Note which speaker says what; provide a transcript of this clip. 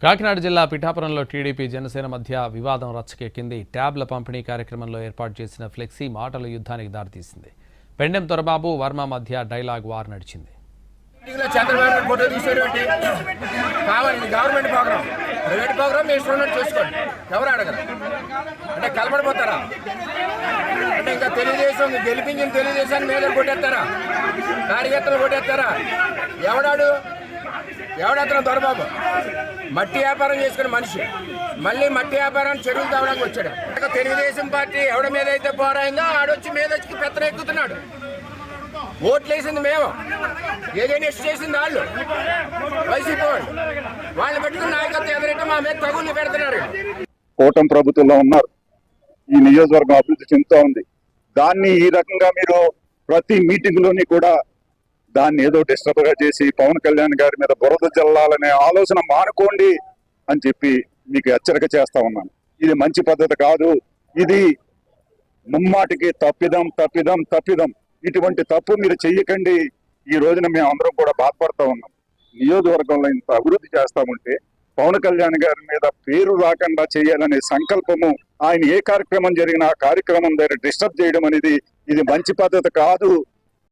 Speaker 1: కాకినాడ జిల్లా పిఠాపురంలో టీడీపీ జనసేన మధ్య వివాదం రచ్చకెక్కింది. ట్యాబ్ల పంపిణీ కార్యక్రమంలో ఏర్పాటు చేసిన ఫ్లెక్సీ మాటల యుద్ధానికి దారితీసింది. పెండెం దొరబాబు వర్మ మధ్య డైలాగ్ వార్ నడిచింది.
Speaker 2: గవర్నమెంట్ ప్రోగ్రామ్ ప్రైవేట్ ప్రోగ్రామ్ చూసుకోండి, ఎవరు అడగరు అంటే కలపడిపోతారా అంటే ఇంకా తెలుగుదేశం గెలిపించిన తెలుగుదేశాన్ని మీద కొట్టేస్తారా, కార్యకర్తలు కొట్టేస్తారా? ఎవడతను దొరబాబు మట్టి వ్యాపారం చేసుకునే మనిషి మళ్ళీ మట్టి వ్యాపారాన్ని చెరువులు తవ్వడానికి వచ్చాడు. తెలుగుదేశం పార్టీ ఎవడ మీద అయితే పోరాయిందో ఆడొచ్చి మీద వచ్చి పెత్తన ఎక్కుతున్నాడు. ఓట్లు వేసింది మేము, ఏదైనా చేసింది వాళ్ళు, వైసీపీ వాళ్ళు పెట్టుకున్న నాయకత్వం ఎదురైతే మా మీద తగులు పెడుతున్నారు.
Speaker 3: కూటమి ప్రభుత్వంలో ఉన్నారు, ఈ నియోజకవర్గం అభివృద్ధి చెందుతూ ఉంది. దాన్ని ఈ రకంగా మీరు ప్రతి మీటింగ్ లోని కూడా దాన్ని ఏదో డిస్టర్బ్ గా చేసి పవన్ కళ్యాణ్ గారి మీద బురద జల్లాలనే ఆలోచన మానుకోండి అని చెప్పి మీకు హెచ్చరిక చేస్తా ఉన్నాను. ఇది మంచి పద్ధతి కాదు. ఇది ముమ్మాటికి తప్పిదం. ఇటువంటి తప్పు మీరు చెయ్యకండి. ఈ రోజున మేము అందరం కూడా బాధపడతా ఉన్నాం. నియోజకవర్గంలో ఇంత అభివృద్ధి చేస్తామంటే పవన్ కళ్యాణ్ గారి మీద పేరు రాకుండా చేయాలనే సంకల్పము, ఆయన ఏ కార్యక్రమం జరిగినా ఆ కార్యక్రమం దగ్గర డిస్టర్బ్ చేయడం అనేది ఇది మంచి పద్ధతి కాదు.